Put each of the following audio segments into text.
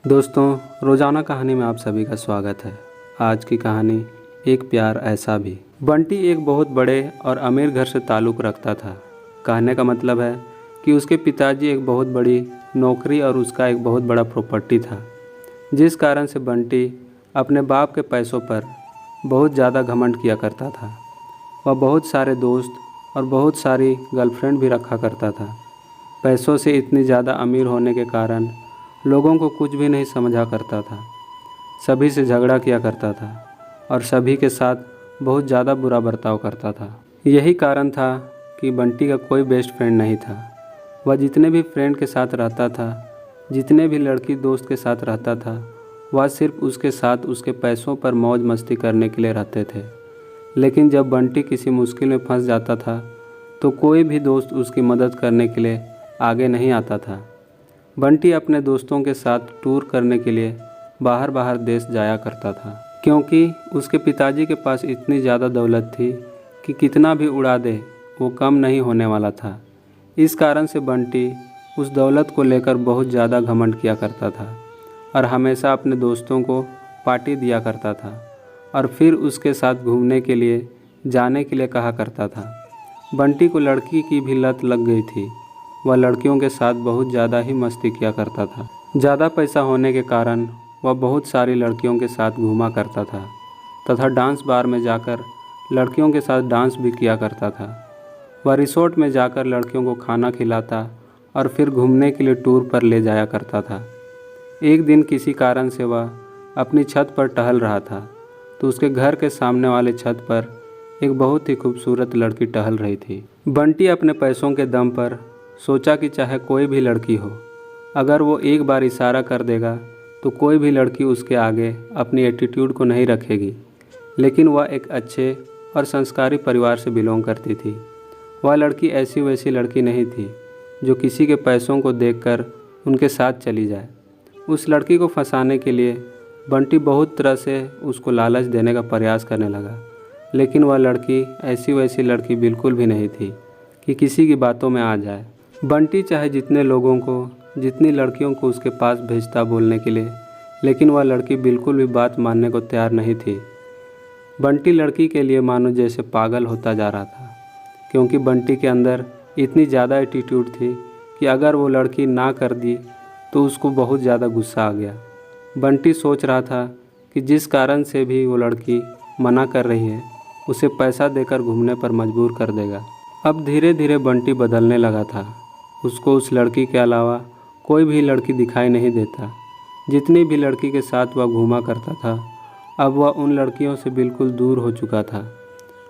दोस्तों, रोज़ाना कहानी में आप सभी का स्वागत है। आज की कहानी एक प्यार ऐसा भी। बंटी एक बहुत बड़े और अमीर घर से ताल्लुक़ रखता था। कहने का मतलब है कि उसके पिताजी एक बहुत बड़ी नौकरी और उसका एक बहुत बड़ा प्रॉपर्टी था, जिस कारण से बंटी अपने बाप के पैसों पर बहुत ज़्यादा घमंड किया करता था। वह बहुत सारे दोस्त और बहुत सारी गर्लफ्रेंड भी रखा करता था। पैसों से इतनी ज़्यादा अमीर होने के कारण लोगों को कुछ भी नहीं समझा करता था। सभी से झगड़ा किया करता था और सभी के साथ बहुत ज़्यादा बुरा बर्ताव करता था। यही कारण था कि बंटी का कोई बेस्ट फ्रेंड नहीं था। वह जितने भी फ्रेंड के साथ रहता था, जितने भी लड़की दोस्त के साथ रहता था, वह सिर्फ उसके साथ उसके पैसों पर मौज मस्ती करने के लिए रहते थे। लेकिन जब बंटी किसी मुश्किल में फंस जाता था तो कोई भी दोस्त उसकी मदद करने के लिए आगे नहीं आता था। बंटी अपने दोस्तों के साथ टूर करने के लिए बाहर देश जाया करता था, क्योंकि उसके पिताजी के पास इतनी ज़्यादा दौलत थी कि कितना भी उड़ा दे वो कम नहीं होने वाला था। इस कारण से बंटी उस दौलत को लेकर बहुत ज़्यादा घमंड किया करता था और हमेशा अपने दोस्तों को पार्टी दिया करता था और फिर उसके साथ घूमने के लिए जाने के लिए कहा करता था। बंटी को लड़की की भी लत लग गई थी। वह लड़कियों के साथ बहुत ज़्यादा ही मस्ती किया करता था। ज़्यादा पैसा होने के कारण वह बहुत सारी लड़कियों के साथ घूमा करता था तथा डांस बार में जाकर लड़कियों के साथ डांस भी किया करता था। वह रिसोर्ट में जाकर लड़कियों को खाना खिलाता और फिर घूमने के लिए टूर पर ले जाया करता था। एक दिन किसी कारण से वह अपनी छत पर टहल रहा था तो उसके घर के सामने वाले छत पर एक बहुत ही खूबसूरत लड़की टहल रही थी। बंटी अपने पैसों के दम पर सोचा कि चाहे कोई भी लड़की हो, अगर वो एक बार इशारा कर देगा तो कोई भी लड़की उसके आगे अपनी एटीट्यूड को नहीं रखेगी। लेकिन वह एक अच्छे और संस्कारी परिवार से बिलोंग करती थी। वह लड़की ऐसी वैसी लड़की नहीं थी जो किसी के पैसों को देखकर उनके साथ चली जाए। उस लड़की को फंसाने के लिए बंटी बहुत तरह से उसको लालच देने का प्रयास करने लगा, लेकिन वह लड़की ऐसी वैसी लड़की बिल्कुल भी नहीं थी कि किसी की बातों में आ जाए। बंटी चाहे जितने लोगों को, जितनी लड़कियों को उसके पास भेजता बोलने के लिए, लेकिन वह लड़की बिल्कुल भी बात मानने को तैयार नहीं थी। बंटी लड़की के लिए मानो जैसे पागल होता जा रहा था, क्योंकि बंटी के अंदर इतनी ज़्यादा एटीट्यूड थी कि अगर वो लड़की ना कर दी तो उसको बहुत ज़्यादा गुस्सा आ गया। बंटी सोच रहा था कि जिस कारण से भी वो लड़की मना कर रही है, उसे पैसा देकर घूमने पर मजबूर कर देगा। अब धीरे धीरे बंटी बदलने लगा था। उसको उस लड़की के अलावा कोई भी लड़की दिखाई नहीं देता। जितनी भी लड़की के साथ वह घूमा करता था, अब वह उन लड़कियों से बिल्कुल दूर हो चुका था।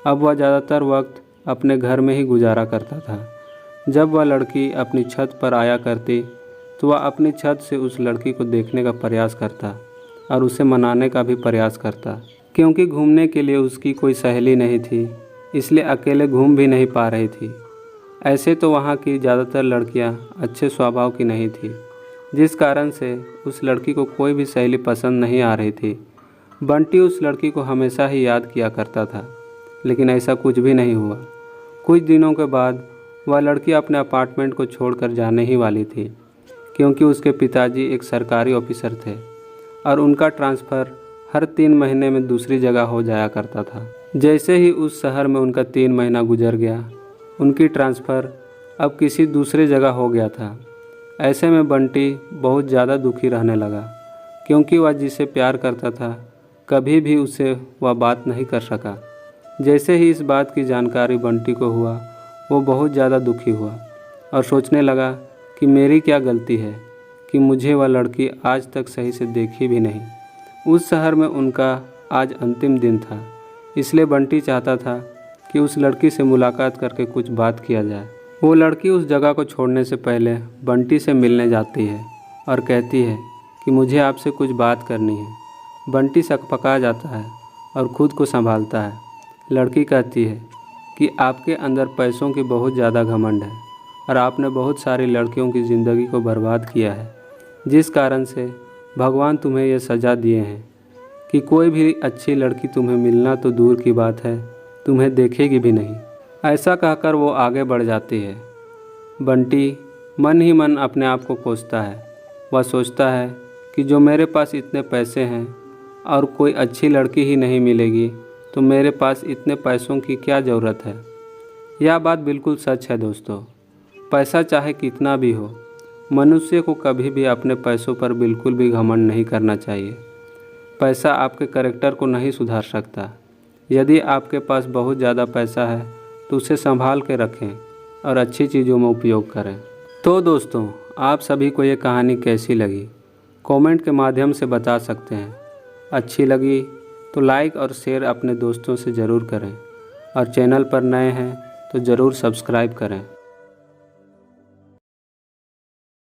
अब वह ज़्यादातर वक्त अपने घर में ही गुजारा करता था। जब वह लड़की अपनी छत पर आया करती तो वह अपनी छत से उस लड़की को देखने का प्रयास करता और उसे मनाने का भी प्रयास करता, क्योंकि घूमने के लिए उसकी कोई सहेली नहीं थी, इसलिए अकेले घूम भी नहीं पा रही थी। ऐसे तो वहाँ की ज़्यादातर लड़कियाँ अच्छे स्वभाव की नहीं थी, जिस कारण से उस लड़की को कोई भी सहेली पसंद नहीं आ रही थी। बंटी उस लड़की को हमेशा ही याद किया करता था, लेकिन ऐसा कुछ भी नहीं हुआ। कुछ दिनों के बाद वह लड़की अपने अपार्टमेंट को छोड़कर जाने ही वाली थी, क्योंकि उसके पिताजी एक सरकारी ऑफिसर थे और उनका ट्रांसफ़र हर 3 महीने में दूसरी जगह हो जाया करता था। जैसे ही उस शहर में उनका 3 महीना गुजर गया, उनकी ट्रांसफ़र अब किसी दूसरे जगह हो गया था। ऐसे में बंटी बहुत ज़्यादा दुखी रहने लगा, क्योंकि वह जिसे प्यार करता था कभी भी उसे वह बात नहीं कर सका। जैसे ही इस बात की जानकारी बंटी को हुआ, वो बहुत ज़्यादा दुखी हुआ और सोचने लगा कि मेरी क्या गलती है कि मुझे वह लड़की आज तक सही से देखी भी नहीं। उस शहर में उनका आज अंतिम दिन था, इसलिए बंटी चाहता था कि उस लड़की से मुलाकात करके कुछ बात किया जाए। वो लड़की उस जगह को छोड़ने से पहले बंटी से मिलने जाती है और कहती है कि मुझे आपसे कुछ बात करनी है। बंटी सकपका जाता है और ख़ुद को संभालता है। लड़की कहती है कि आपके अंदर पैसों की बहुत ज़्यादा घमंड है और आपने बहुत सारी लड़कियों की ज़िंदगी को बर्बाद किया है, जिस कारण से भगवान तुम्हें ये सज़ा दिए हैं कि कोई भी अच्छी लड़की तुम्हें मिलना तो दूर की बात है, तुम्हें देखेगी भी नहीं। ऐसा कहकर वो आगे बढ़ जाती है। बंटी मन ही मन अपने आप को कोसता है। वह सोचता है कि जो मेरे पास इतने पैसे हैं और कोई अच्छी लड़की ही नहीं मिलेगी तो मेरे पास इतने पैसों की क्या ज़रूरत है। यह बात बिल्कुल सच है दोस्तों। पैसा चाहे कितना भी हो, मनुष्य को कभी भी अपने पैसों पर बिल्कुल भी घमंड नहीं करना चाहिए। पैसा आपके कैरेक्टर को नहीं सुधार सकता। यदि आपके पास बहुत ज़्यादा पैसा है तो उसे संभाल के रखें और अच्छी चीज़ों में उपयोग करें। तो दोस्तों, आप सभी को ये कहानी कैसी लगी कमेंट के माध्यम से बता सकते हैं। अच्छी लगी तो लाइक और शेयर अपने दोस्तों से ज़रूर करें और चैनल पर नए हैं तो ज़रूर सब्सक्राइब करें।